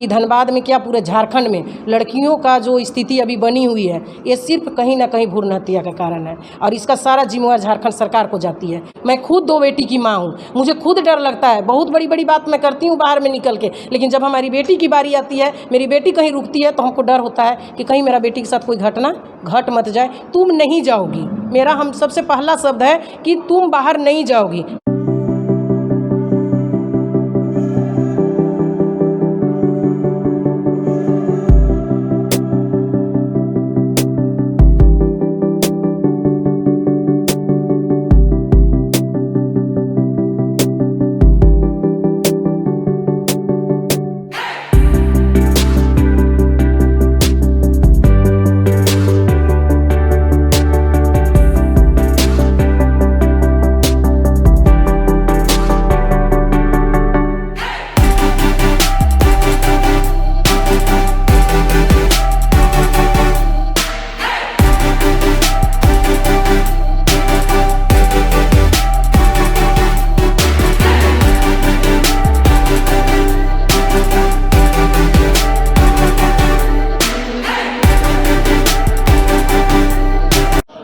कि धनबाद में क्या पूरे झारखंड में लड़कियों का जो स्थिति अभी बनी हुई है, ये सिर्फ कहीं ना कहीं भ्रूण हत्या का कारण है और इसका सारा जिम्मेवार झारखंड सरकार को जाती है। मैं खुद 2 बेटी की माँ हूँ, मुझे खुद डर लगता है। बहुत बड़ी बड़ी बात मैं करती हूँ बाहर में निकल के, लेकिन जब हमारी बेटी की बारी आती है, मेरी बेटी कहीं रुकती है, तो हमको डर होता है कि कहीं मेरा बेटी के साथ कोई घटना घट मत जाए। तुम नहीं जाओगी, मेरा हम सबसे पहला शब्द है कि तुम बाहर नहीं जाओगी।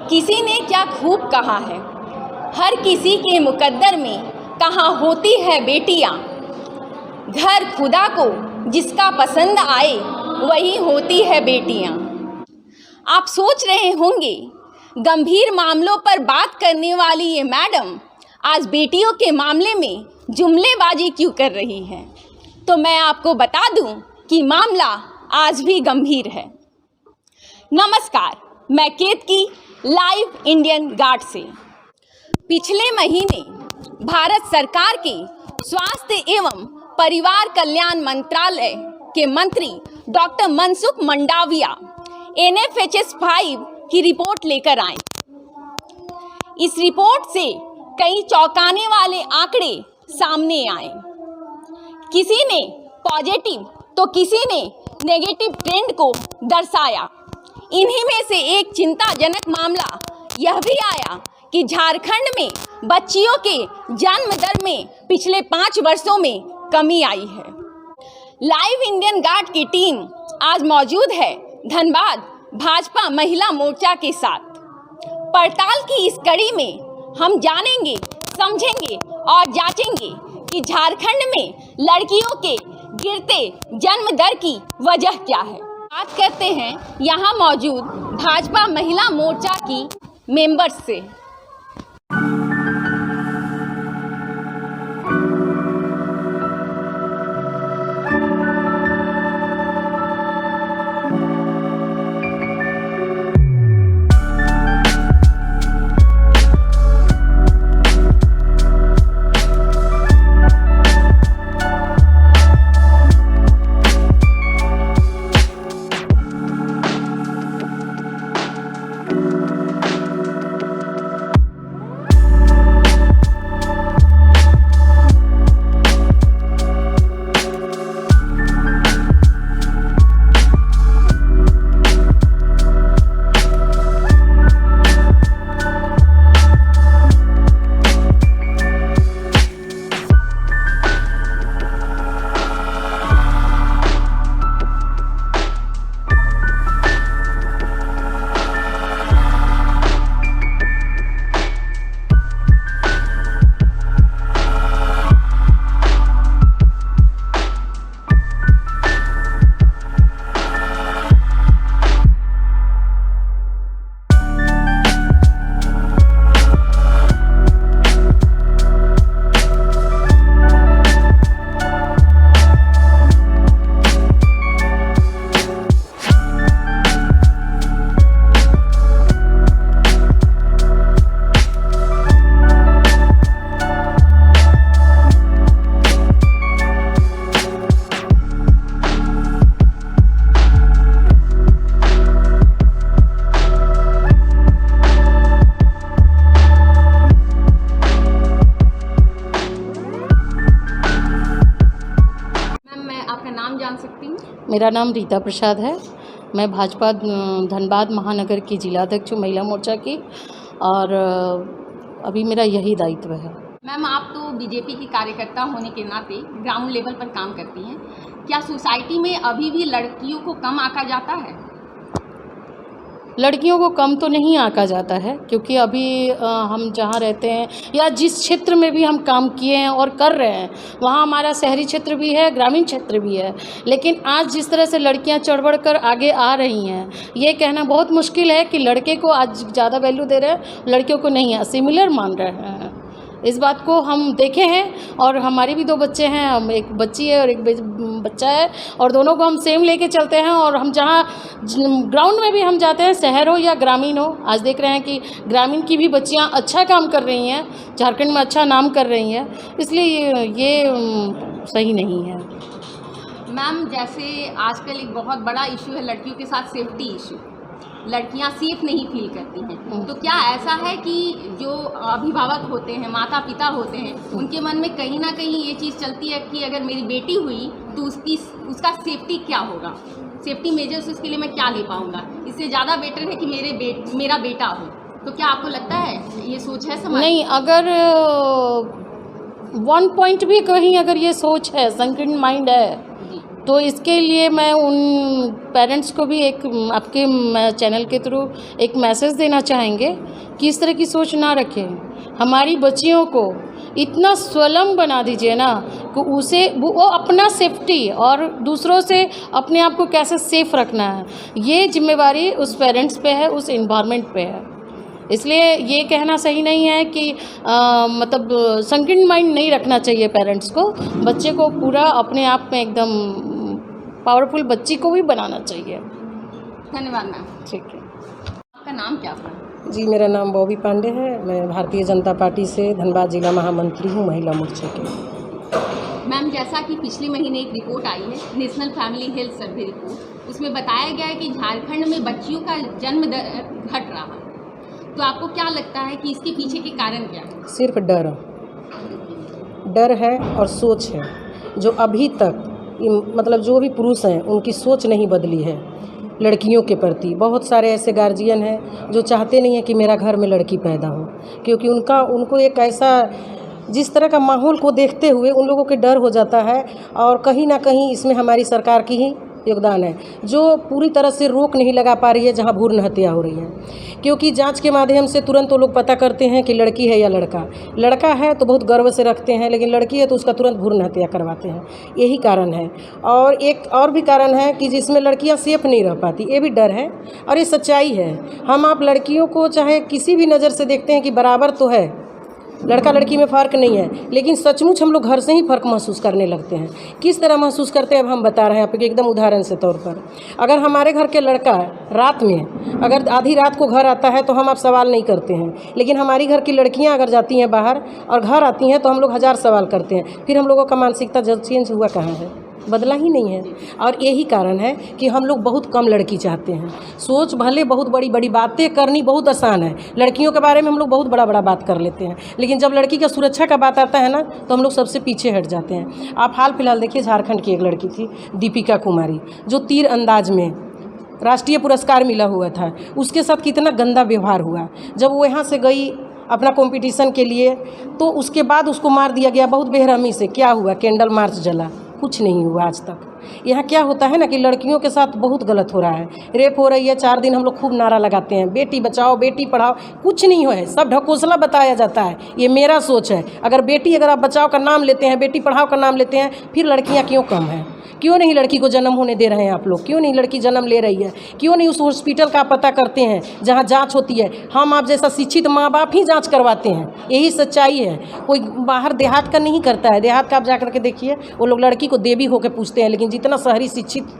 किसी ने क्या खूब कहा है, हर किसी के मुकद्दर में कहाँ होती है बेटियाँ। घर खुदा को जिसका पसंद आए वही होती है बेटियाँ। आप सोच रहे होंगे गंभीर मामलों पर बात करने वाली ये मैडम आज बेटियों के मामले में जुमलेबाजी क्यों कर रही है, तो मैं आपको बता दूं कि मामला आज भी गंभीर है। नमस्कार, मैं केतकी लाइव इंडियन गार्ड से। पिछले महीने भारत सरकार के स्वास्थ्य एवं परिवार कल्याण मंत्रालय के मंत्री डॉक्टर मनसुख मंडाविया NFHS 5 की रिपोर्ट लेकर आए। इस रिपोर्ट से कई चौंकाने वाले आंकड़े सामने आए। किसी ने पॉजिटिव तो किसी ने नेगेटिव ट्रेंड को दर्शाया। इन्हीं में से एक चिंताजनक मामला यह भी आया कि झारखंड में बच्चियों के जन्म दर में पिछले 5 वर्षों में कमी आई है। लाइव इंडियन गार्ड की टीम आज मौजूद है धनबाद भाजपा महिला मोर्चा के साथ। पड़ताल की इस कड़ी में हम जानेंगे, समझेंगे और जांचेंगे कि झारखंड में लड़कियों के गिरते जन्म दर की वजह क्या है। बात करते हैं यहाँ मौजूद भाजपा महिला मोर्चा की मेंबर्स से। मेरा नाम रीता प्रसाद है। मैं भाजपा धनबाद महानगर की जिला अध्यक्ष हूँ महिला मोर्चा की, और अभी मेरा यही दायित्व है। मैम, आप तो बीजेपी की कार्यकर्ता होने के नाते ग्राउंड लेवल पर काम करती हैं। क्या सोसाइटी में अभी भी लड़कियों को कम आंका जाता है? लड़कियों को कम तो नहीं आंका जाता है, क्योंकि अभी हम जहाँ रहते हैं या जिस क्षेत्र में भी हम काम किए हैं और कर रहे हैं, वहाँ हमारा शहरी क्षेत्र भी है, ग्रामीण क्षेत्र भी है। लेकिन आज जिस तरह से लड़कियाँ चढ़ बढ़ कर आगे आ रही हैं, ये कहना बहुत मुश्किल है कि लड़के को आज ज़्यादा वैल्यू दे रहे हैं, लड़कियों को नहीं है, सिमिलर मान रहे हैं। इस बात को हम देखे हैं, और हमारे भी 2 बच्चे हैं, हम एक बच्ची है और एक बच्चा है, और दोनों को हम सेम लेके चलते हैं। और हम जहाँ ग्राउंड में भी हम जाते हैं, शहर हो या ग्रामीण हो, आज देख रहे हैं कि ग्रामीण की भी बच्चियाँ अच्छा काम कर रही हैं, झारखंड में अच्छा नाम कर रही हैं। इसलिए ये सही नहीं है। मैम, जैसे आजकल एक बहुत बड़ा इशू है लड़कियों के साथ सेफ्टी इशू, लड़कियां सेफ नहीं फील करती हैं। तो क्या ऐसा है कि जो अभिभावक होते हैं, माता पिता होते हैं, उनके मन में कहीं ना कहीं ये चीज़ चलती है कि अगर मेरी बेटी हुई तो उसका सेफ्टी क्या होगा, सेफ्टी मेजर्स उसके लिए मैं क्या ले पाऊँगा, इससे ज़्यादा बेटर है कि मेरा बेटा हो। तो क्या आपको लगता है ये सोच है समाज? नहीं, अगर 1 पॉइंट भी कहीं अगर ये सोच है, संकीर्ण माइंड है, तो इसके लिए मैं उन पेरेंट्स को भी एक आपके चैनल के थ्रू एक मैसेज देना चाहेंगे कि इस तरह की सोच ना रखें। हमारी बच्चियों को इतना स्वलंब बना दीजिए ना कि वो अपना सेफ्टी और दूसरों से अपने आप को कैसे सेफ रखना है, ये जिम्मेवारी उस पेरेंट्स पे है, उस इन्वायरमेंट पे है। इसलिए ये कहना सही नहीं है कि मतलब संकीर्ण माइंड नहीं रखना चाहिए पेरेंट्स को। बच्चे को पूरा अपने आप में एकदम पावरफुल बच्ची को भी बनाना चाहिए। धन्यवाद मैम। ठीक है। आपका नाम क्या था? जी, मेरा नाम बॉबी पांडे है। मैं भारतीय जनता पार्टी से धनबाद जिला महामंत्री हूँ, महिला मोर्चे के। मैम, जैसा कि पिछले महीने एक रिपोर्ट आई है, national family health survey report, उसमें बताया गया है कि झारखंड में बच्चियों का जन्म दर घट रहा है। तो आपको क्या लगता है कि इसके पीछे के कारण क्या है? सिर्फ डर है और सोच है, जो अभी तक मतलब जो भी पुरुष हैं उनकी सोच नहीं बदली है लड़कियों के प्रति। बहुत सारे ऐसे गार्जियन हैं जो चाहते नहीं हैं कि मेरा घर में लड़की पैदा हो, क्योंकि उनको एक ऐसा जिस तरह का माहौल को देखते हुए उन लोगों के डर हो जाता है। और कहीं ना कहीं इसमें हमारी सरकार की ही योगदान है, जो पूरी तरह से रोक नहीं लगा पा रही है जहां भ्रूण हत्या हो रही है। क्योंकि जांच के माध्यम से तुरंत वो लोग पता करते हैं कि लड़की है या लड़का है तो बहुत गर्व से रखते हैं, लेकिन लड़की है तो उसका तुरंत भ्रूण हत्या करवाते हैं। यही कारण है। और एक और भी कारण है कि जिसमें लड़कियां सेफ नहीं रह पाती, ये भी डर है और ये सच्चाई है। हम आप लड़कियों को चाहे किसी भी नज़र से देखते हैं कि बराबर तो है, लड़का लड़की में फ़र्क नहीं है, लेकिन सचमुच हम लोग घर से ही फ़र्क महसूस करने लगते हैं। किस तरह महसूस करते हैं अब हम बता रहे हैं आपको एकदम उदाहरण से तौर पर। अगर हमारे घर के लड़का रात में अगर आधी रात को घर आता है तो हम आप सवाल नहीं करते हैं, लेकिन हमारी घर की लड़कियां अगर जाती हैं बाहर और घर आती हैं तो हम लोग 1000 सवाल करते हैं। फिर हम लोगों का मानसिकता जब चेंज हुआ कहाँ है, बदला ही नहीं है। और यही कारण है कि हम लोग बहुत कम लड़की चाहते हैं। सोच भले बहुत बड़ी बड़ी बातें करनी बहुत आसान है, लड़कियों के बारे में हम लोग बहुत बड़ा बात कर लेते हैं, लेकिन जब लड़की का सुरक्षा का बात आता है ना तो हम लोग सबसे पीछे हट जाते हैं। आप हाल फिलहाल देखिए, झारखंड की एक लड़की थी दीपिका कुमारी, जो तीर अंदाज में राष्ट्रीय पुरस्कार मिला हुआ था, उसके साथ कितना गंदा व्यवहार हुआ। जब वो यहाँ से गई अपना कंपटीशन के लिए तो उसके बाद उसको मार दिया गया बहुत बेरहमी से। क्या हुआ? कैंडल मार्च जला, कुछ नहीं हुआ आज तक। यहाँ क्या होता है ना कि लड़कियों के साथ बहुत गलत हो रहा है, रेप हो रही है। 4 दिन हम लोग खूब नारा लगाते हैं, बेटी बचाओ बेटी पढ़ाओ, कुछ नहीं है, सब ढकोसला बताया जाता है। ये मेरा सोच है। अगर आप बचाओ का नाम लेते हैं, बेटी पढ़ाओ का नाम लेते हैं, फिर लड़कियाँ क्यों कम हैं? क्यों नहीं लड़की को जन्म होने दे रहे हैं आप लोग? क्यों नहीं लड़की जन्म ले रही है? क्यों नहीं उस हॉस्पिटल का पता करते हैं जहां जांच होती है? हम आप जैसा शिक्षित माँ बाप ही जांच करवाते हैं, यही सच्चाई है। कोई बाहर देहात का नहीं करता है। देहात का आप जा करके देखिए, वो लोग लड़की को देवी होकर पूछते हैं, लेकिन जितना शहरी शिक्षित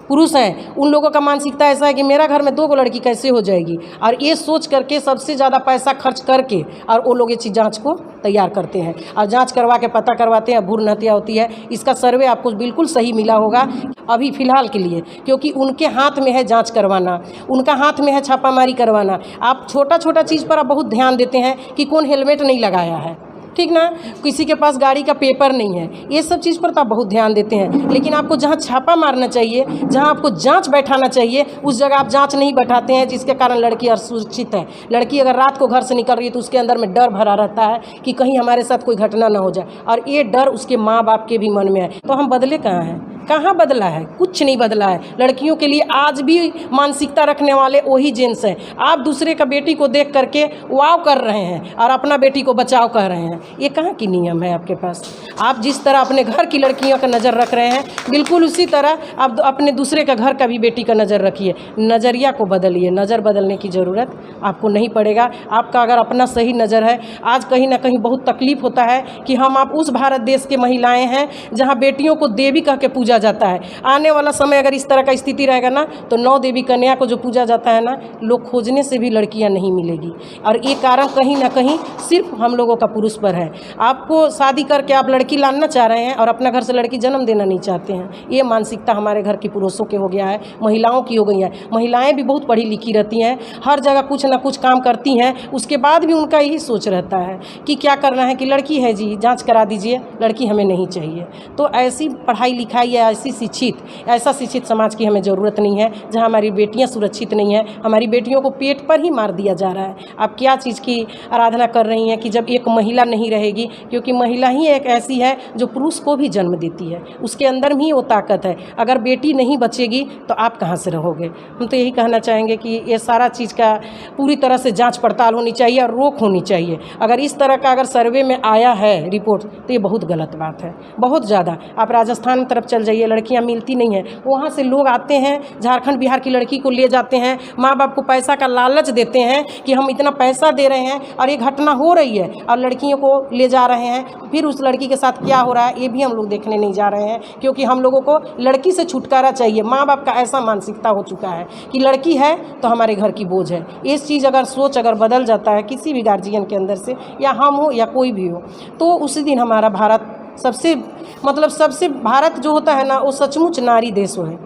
पुरुष हैं उन लोगों का मानसिकता ऐसा है कि मेरा घर में 2 लड़की कैसे हो जाएगी, और ये सोच करके सबसे ज़्यादा पैसा खर्च करके और वो लोग ये चीज़ जांच को तैयार करते हैं और जांच करवा के पता करवाते हैं, भ्रूण हत्या होती है। इसका सर्वे आपको बिल्कुल सही मिला होगा अभी फ़िलहाल के लिए, क्योंकि उनके हाथ में है जांच करवाना, उनका हाथ में है छापामारी करवाना। आप छोटा छोटा चीज़ पर आप बहुत ध्यान देते हैं कि कौन हेलमेट नहीं लगाया है, ठीक ना, किसी के पास गाड़ी का पेपर नहीं है, ये सब चीज़ पर तो आप बहुत ध्यान देते हैं। लेकिन आपको जहाँ छापा मारना चाहिए, जहाँ आपको जांच बैठाना चाहिए, उस जगह आप जांच नहीं बैठाते हैं, जिसके कारण लड़की असुरक्षित है। लड़की अगर रात को घर से निकल रही है तो उसके अंदर में डर भरा रहता है कि कहीं हमारे साथ कोई घटना ना हो जाए, और ये डर उसके माँ बाप के भी मन में है। तो हम बदले कहाँ हैं? कहाँ बदला है? कुछ नहीं बदला है। लड़कियों के लिए आज भी मानसिकता रखने वाले वही जेंट्स हैं। आप दूसरे का बेटी को देख करके वाव कर रहे हैं और अपना बेटी को बचाव कर रहे हैं। ये कहाँ की नियम है आपके पास? आप जिस तरह अपने घर की लड़कियों का नज़र रख रहे हैं, बिल्कुल उसी तरह आप अपने दूसरे का घर का भी बेटी का नज़र रखिए। नज़रिया को बदलिए। नज़र बदलने की ज़रूरत आपको नहीं पड़ेगा। आपका अगर अपना सही नज़र है, आज कहीं ना कहीं बहुत तकलीफ़ होता है कि हम आप उस भारत देश के महिलाएं हैं जहां बेटियों को देवी कह के पूजा जाता है। आने वाला समय अगर इस तरह का स्थिति रहेगा ना, तो 9 देवी कन्या को जो पूजा जाता है ना, लोग खोजने से भी लड़कियां नहीं मिलेगी। और ये कारण कहीं ना कहीं सिर्फ हम लोगों का पुरुष पर है। आपको शादी करके आप लड़की लाना चाह रहे हैं और अपना घर से लड़की जन्म देना नहीं चाहते हैं। ये मानसिकता हमारे घर की पुरुषों के हो गया है, महिलाओं की हो गई है। महिलाएं भी बहुत पढ़ी लिखी रहती हैं, हर जगह कुछ ना कुछ काम करती हैं, उसके बाद भी उनका यही सोच रहता है कि क्या करना है कि लड़की है जी, जांच करा दीजिए, लड़की हमें नहीं चाहिए। तो ऐसी पढ़ाई लिखाई या ऐसा शिक्षित समाज की हमें ज़रूरत नहीं है जहां हमारी बेटियां सुरक्षित नहीं हैं। हमारी बेटियों को पेट पर ही मार दिया जा रहा है। आप क्या चीज़ की आराधना कर रही हैं कि जब एक महिला नहीं रहेगी, क्योंकि महिला ही एक ऐसी है जो पुरुष को भी जन्म देती है, उसके अंदर भी वो ताकत है। अगर बेटी नहीं बचेगी तो आप कहाँ से रहोगे? हम तो यही कहना चाहेंगे कि ये सारा चीज़ का पूरी तरह से जाँच पड़ताल होनी चाहिए और रोक होनी चाहिए। अगर इस तरह का अगर सर्वे में आया है रिपोर्ट, तो ये बहुत गलत बात है, बहुत ज़्यादा। आप राजस्थान तरफ चल जाइए, लड़कियां मिलती नहीं हैं। वहाँ से लोग आते हैं, झारखंड बिहार की लड़की को ले जाते हैं, माँ बाप को पैसा का लालच देते हैं कि हम इतना पैसा दे रहे हैं और ये घटना हो रही है, और लड़कियों को ले जा रहे हैं। फिर उस लड़की के साथ क्या हो रहा है ये भी हम लोग देखने नहीं जा रहे हैं, क्योंकि हम लोगों को लड़की से छुटकारा चाहिए। माँ बाप का ऐसा मानसिकता हो चुका है कि लड़की है तो हमारे घर की बोझ है। इस चीज़ अगर सोच अगर बदल जाता है किसी भी गार्जियन के अंदर से, या हम हो या कोई भी हो, तो उसी दिन हमारा भारत सबसे भारत जो होता है ना, वो सचमुच नारी देश है,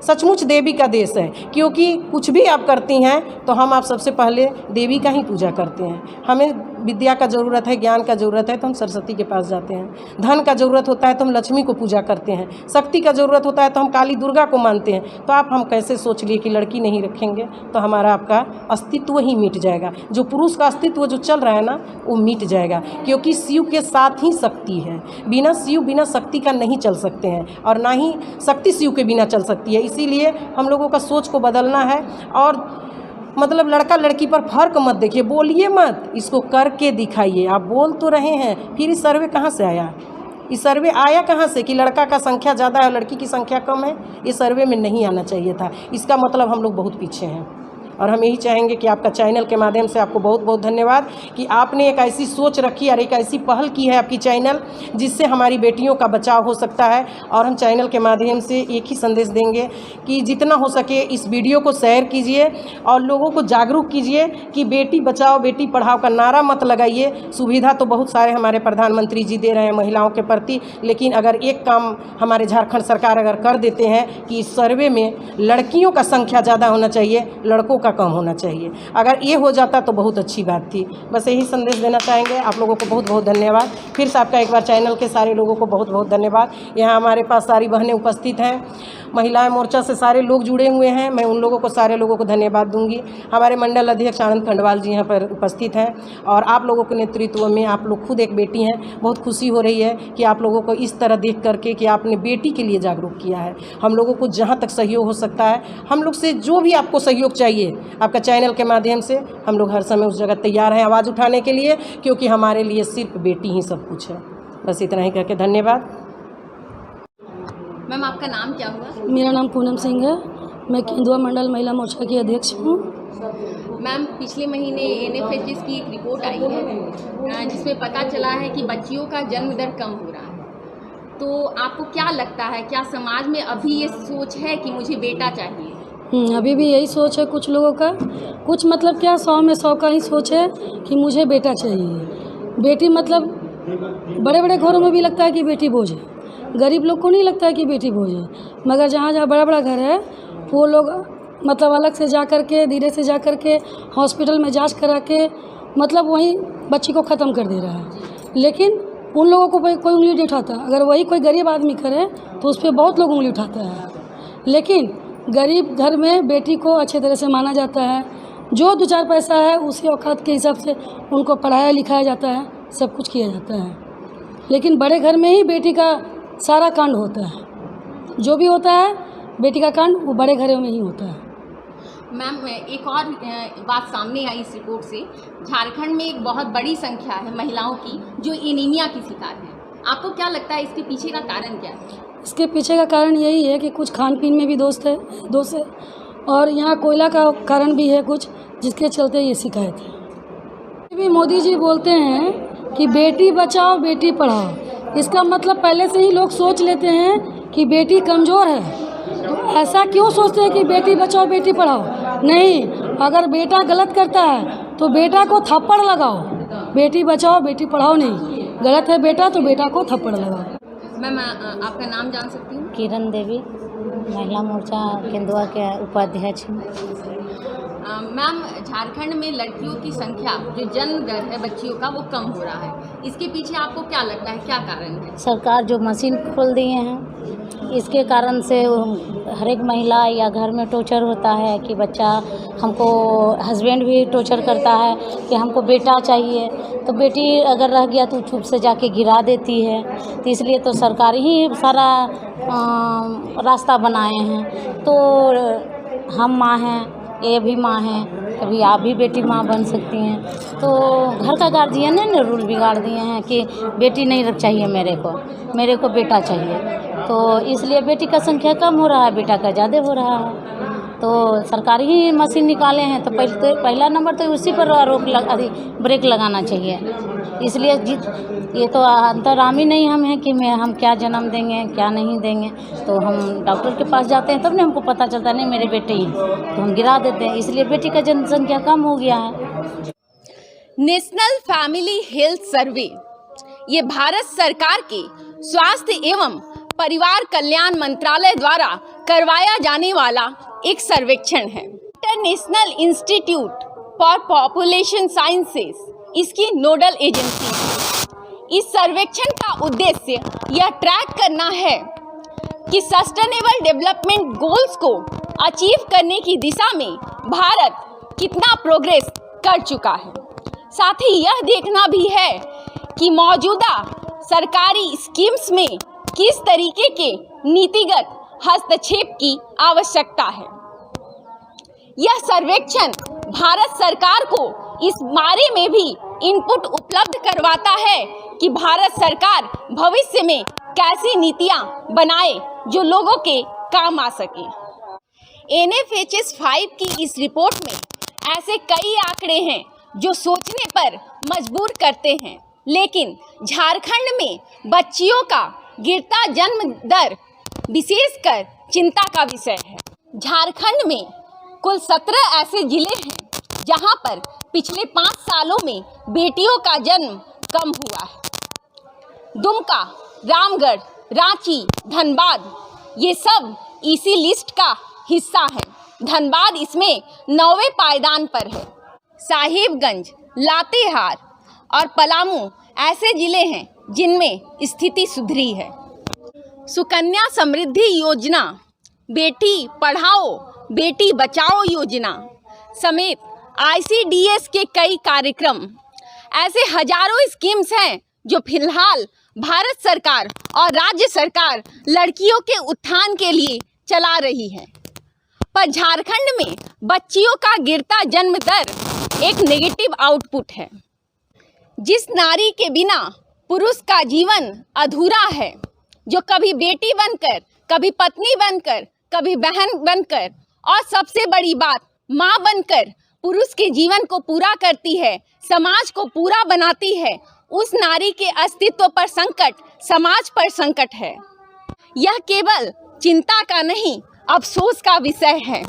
सचमुच देवी का देश है। क्योंकि कुछ भी आप करती हैं तो हम आप सबसे पहले देवी का ही पूजा करते हैं। हमें विद्या का ज़रूरत है, ज्ञान का ज़रूरत है तो हम सरस्वती के पास जाते हैं। धन का ज़रूरत होता है तो हम लक्ष्मी को पूजा करते हैं। शक्ति का ज़रूरत होता है तो हम काली दुर्गा को मानते हैं। तो आप हम कैसे सोच लिए कि लड़की नहीं रखेंगे तो हमारा आपका अस्तित्व ही मिट जाएगा। जो पुरुष का अस्तित्व जो चल रहा है ना, वो मिट जाएगा। क्योंकि शिव के साथ ही शक्ति है। बिना शिव बिना शक्ति का नहीं चल सकते हैं, और ना ही शक्ति शिव के बिना चल सकती है। इसीलिए हम लोगों का सोच को बदलना है। और लड़का लड़की पर फर्क मत देखिए, बोलिए मत, इसको करके दिखाइए। आप बोल तो रहे हैं, फिर इस सर्वे कहाँ से आया? इस सर्वे आया कहाँ से कि लड़का का संख्या ज़्यादा है और लड़की की संख्या कम है? ये सर्वे में नहीं आना चाहिए था। इसका मतलब हम लोग बहुत पीछे हैं। और हम यही चाहेंगे कि आपका चैनल के माध्यम से आपको बहुत बहुत धन्यवाद कि आपने एक ऐसी सोच रखी और एक ऐसी पहल की है आपकी चैनल, जिससे हमारी बेटियों का बचाव हो सकता है। और हम चैनल के माध्यम से एक ही संदेश देंगे कि जितना हो सके इस वीडियो को शेयर कीजिए और लोगों को जागरूक कीजिए कि बेटी बचाओ बेटी पढ़ाओ का नारा मत लगाइए। सुविधा तो बहुत सारे हमारे प्रधानमंत्री जी दे रहे हैं महिलाओं के प्रति, लेकिन अगर एक काम हमारे झारखंड सरकार अगर कर देते हैं कि इस सर्वे में लड़कियों का संख्या ज़्यादा होना चाहिए, लड़कों का कम होना चाहिए, अगर ये हो जाता तो बहुत अच्छी बात थी। बस यही संदेश देना चाहेंगे। आप लोगों को बहुत बहुत धन्यवाद। फिर से आपका एक बार चैनल के सारे लोगों को बहुत बहुत धन्यवाद। यहाँ हमारे पास सारी बहनें उपस्थित हैं, महिला मोर्चा से सारे लोग जुड़े हुए हैं। मैं उन लोगों को सारे लोगों को धन्यवाद दूंगी। हमारे मंडल अध्यक्ष आनंद खंडवाल जी यहाँ पर उपस्थित हैं, और आप लोगों के नेतृत्व में आप लोग खुद एक बेटी हैं। बहुत खुशी हो रही है कि आप लोगों को इस तरह देख करके कि आपने बेटी के लिए जागरूक किया है। हम लोगों को जहाँ तक सहयोग हो सकता है, हम लोग से जो भी आपको सहयोग चाहिए, आपका चैनल के माध्यम से हम लोग हर समय उस जगह तैयार हैं आवाज़ उठाने के लिए, क्योंकि हमारे लिए सिर्फ बेटी ही सब कुछ है। बस इतना ही करके धन्यवाद। मैम आपका नाम क्या हुआ? मेरा नाम पूनम सिंह है, मैं केंदुआ मंडल महिला मोर्चा की अध्यक्ष हूँ। मैम पिछले महीने NFHS की एक रिपोर्ट आई है जिसमें पता चला है कि बच्चियों का जन्म दर कम हो रहा है। तो आपको क्या लगता है, क्या समाज में अभी ये सोच है कि मुझे बेटा चाहिए? अभी भी यही सोच है कुछ लोगों का। कुछ मतलब क्या 100 में 100 का ही सोच है कि मुझे बेटा चाहिए। बेटी मतलब बड़े बड़े घरों में भी लगता है कि बेटी बोझ है, गरीब लोग को नहीं लगता है कि बेटी बोझ है। मगर जहाँ जहाँ बड़ा बड़ा घर है वो लोग मतलब अलग से जा कर के, धीरे से जा कर के हॉस्पिटल में जांच करा के मतलब वहीं बच्ची को ख़त्म कर दे रहा है। लेकिन उन लोगों को कोई उंगली नहीं उठाता। अगर वही कोई गरीब आदमी करे तो उस पर बहुत लोग उंगली उठाते हैं। लेकिन गरीब घर में बेटी को अच्छे तरह से माना जाता है। जो 2-4 पैसा है उसी औकात के हिसाब से उनको पढ़ाया लिखाया जाता है, सब कुछ किया जाता है। लेकिन बड़े घर में ही बेटी का सारा कांड होता है। जो भी होता है बेटी का कांड वो बड़े घरों में ही होता है। मैम, एक और बात सामने आई इस रिपोर्ट से। झारखंड में एक बहुत बड़ी संख्या है महिलाओं की जो एनीमिया की शिकार है। आपको क्या लगता है इसके पीछे का कारण क्या है? इसके पीछे का कारण यही है कि कुछ खान पीन में भी दोष है और यहाँ कोयला का कारण भी है कुछ, जिसके चलते ये शिकायत है। भी मोदी जी बोलते हैं कि बेटी बचाओ बेटी पढ़ाओ। इसका मतलब पहले से ही लोग सोच लेते हैं कि बेटी कमज़ोर है, तो ऐसा क्यों सोचते हैं कि बेटी बचाओ बेटी पढ़ाओ? नहीं, अगर बेटा गलत करता है तो बेटा को थप्पड़ लगाओ। बेटी बचाओ बेटी पढ़ाओ नहीं, गलत है बेटा तो बेटा को थप्पड़ लगाओ। मैम, आपका नाम जान सकती हूँ? किरण देवी, महिला मोर्चा केंदुआ के उपाध्यक्ष हूँ। मैम, झारखंड में लड़कियों की संख्या जो जन्म दर है बच्चियों का वो कम हो रहा है, इसके पीछे आपको क्या लगता है, क्या कारण है? सरकार जो मशीन खोल दिए हैं इसके कारण से हर एक महिला या घर में टॉर्चर होता है कि बच्चा हमको, हस्बैंड भी टॉर्चर करता है कि हमको बेटा चाहिए, तो बेटी अगर रह गया तो चुप से जाके गिरा देती है। तो इसलिए तो सरकार ही सारा रास्ता बनाए हैं। तो हम माँ हैं, ये भी माँ हैं, कभी आप भी बेटी माँ बन सकती हैं। तो घर का गार्जियन ने रूल बिगाड़ दिए हैं कि बेटी नहीं चाहिए मेरे को बेटा चाहिए। तो इसलिए बेटी का संख्या कम हो रहा है, बेटा का ज़्यादा हो रहा है। तो सरकार ही मशीन निकाले हैं तो पहला नंबर तो उसी पर ब्रेक लगाना चाहिए। इसलिए ये तो अंतर्यामी नहीं हम हैं कि हम क्या जन्म देंगे क्या नहीं देंगे। तो हम डॉक्टर के पास जाते हैं तब नहीं हमको पता चलता नहीं मेरे बेटे ही, तो हम गिरा देते हैं। इसलिए बेटी का जनसंख्या कम हो गया है। नेशनल फैमिली हेल्थ सर्वे ये भारत सरकार के स्वास्थ्य एवं परिवार कल्याण मंत्रालय द्वारा करवाया जाने वाला एक सर्वेक्षण है। International institute for population sciences इसकी नोडल एजेंसी है। इस सर्वेक्षण का उद्देश्य यह ट्रैक करना है कि सस्टेनेबल डेवलपमेंट गोल्स को अचीव करने की दिशा में भारत कितना प्रोग्रेस कर चुका है। साथ ही यह देखना भी है कि मौजूदा सरकारी स्कीम्स में किस तरीके के नीतिगत हस्तक्षेप की आवश्यकता है। यह सर्वेक्षण भारत सरकार को इस बारे में भी इनपुट उपलब्ध करवाता है कि भारत सरकार भविष्य में कैसी नीतियां बनाए जो लोगों के काम आ सके। NFHS 5 की इस रिपोर्ट में ऐसे कई आंकड़े हैं जो सोचने पर मजबूर करते हैं, लेकिन झारखंड में बच्चियों का गिरता जन्म दर विशेषकर चिंता का विषय है। झारखंड में कुल 17 ऐसे जिले हैं जहां पर पिछले 5 सालों में बेटियों का जन्म कम हुआ है। दुमका, रामगढ़, रांची, धनबाद ये सब इसी लिस्ट का हिस्सा है। धनबाद इसमें 9वें पायदान पर है। साहिबगंज, लातेहार और पलामू ऐसे जिले हैं जिनमें स्थिति सुधरी है। सुकन्या समृद्धि योजना, बेटी पढ़ाओ बेटी बचाओ योजना समेत ICDS के कई कार्यक्रम, ऐसे हजारों स्कीम्स हैं जो फिलहाल भारत सरकार और राज्य सरकार लड़कियों के उत्थान के लिए चला रही है। पर झारखंड में बच्चियों का गिरता जन्म दर एक नेगेटिव आउटपुट है। जिस नारी के बिना पुरुष का जीवन अधूरा है, जो कभी बेटी बनकर, कभी पत्नी बनकर, कभी बहन बनकर और सबसे बड़ी बात माँ बनकर पुरुष के जीवन को पूरा करती है, समाज को पूरा बनाती है, उस नारी के अस्तित्व पर संकट समाज पर संकट है। यह केवल चिंता का नहीं, अफसोस का विषय है।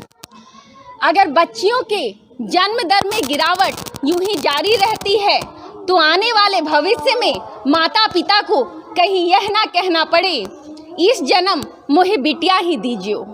अगर बच्चियों के जन्म दर में गिरावट यूं ही जारी रहती है तो आने वाले भविष्य में माता पिता को कहीं यह ना कहना पड़े, इस जन्म मोहे बिटिया ही दीजियो।